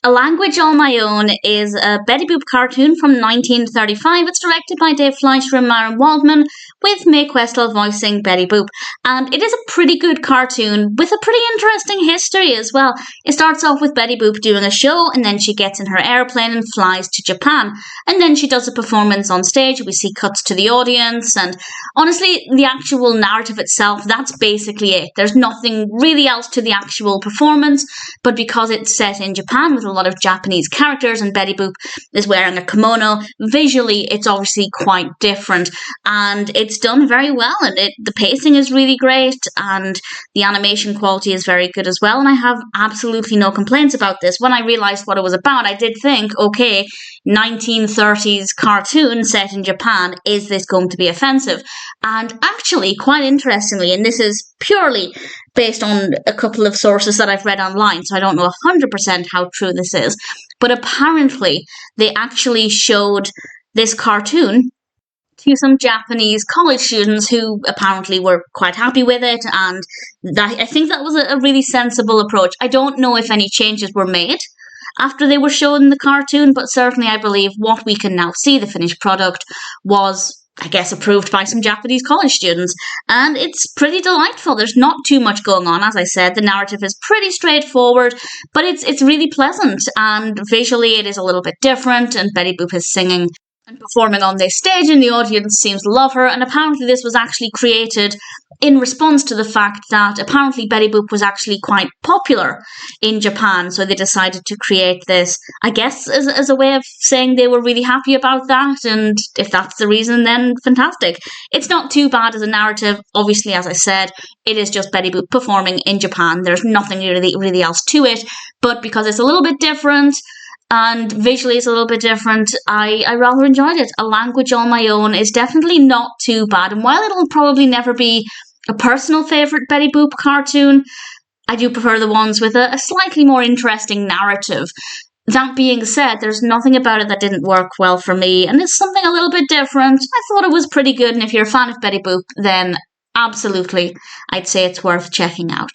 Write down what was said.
A Language All My Own is a Betty Boop cartoon from 1935. It's directed by Dave Fleischer and Myron Waldman, with Mae Questel voicing Betty Boop. And it is a pretty good cartoon with a pretty interesting history as well. It starts off with Betty Boop doing a show, and then she gets in her airplane and flies to Japan. And then she does a performance on stage. We see cuts to the audience, and honestly, the actual narrative itself, that's basically it. There's nothing really else to the actual performance, but because it's set in Japan with a lot of Japanese characters and Betty Boop is wearing a kimono, visually it's obviously quite different, and it's done very well, and the pacing is really great, and the animation quality is very good as well, and I have absolutely no complaints about this. When I realised what it was about, I did think, okay, 1930s cartoon set in Japan, is this going to be offensive? And actually, quite interestingly, and this is purely based on a couple of sources that I've read online, so I don't know 100% how true this is, but apparently they actually showed this cartoon to some Japanese college students who apparently were quite happy with it, and I think that was a really sensible approach. I don't know if any changes were made after they were shown the cartoon, but certainly I believe what we can now see, the finished product, was, I guess, approved by some Japanese college students, and it's pretty delightful. There's not too much going on, as I said. The narrative is pretty straightforward, but it's really pleasant, and visually it is a little bit different, and Betty Boop is singing and performing on this stage, and the audience seems to love her, and apparently this was actually created in response to the fact that apparently Betty Boop was actually quite popular in Japan, so they decided to create this, I guess, as a way of saying they were really happy about that, and if that's the reason, then fantastic. It's not too bad as a narrative. Obviously, as I said, it is just Betty Boop performing in Japan. There's nothing really else to it, but because it's a little bit different, and visually it's a little bit different, I rather enjoyed it. A Language All My Own is definitely not too bad, and while it'll probably never be a personal favourite Betty Boop cartoon, I do prefer the ones with a slightly more interesting narrative. That being said, there's nothing about it that didn't work well for me, and it's something a little bit different. I thought it was pretty good, and if you're a fan of Betty Boop, then absolutely, I'd say it's worth checking out.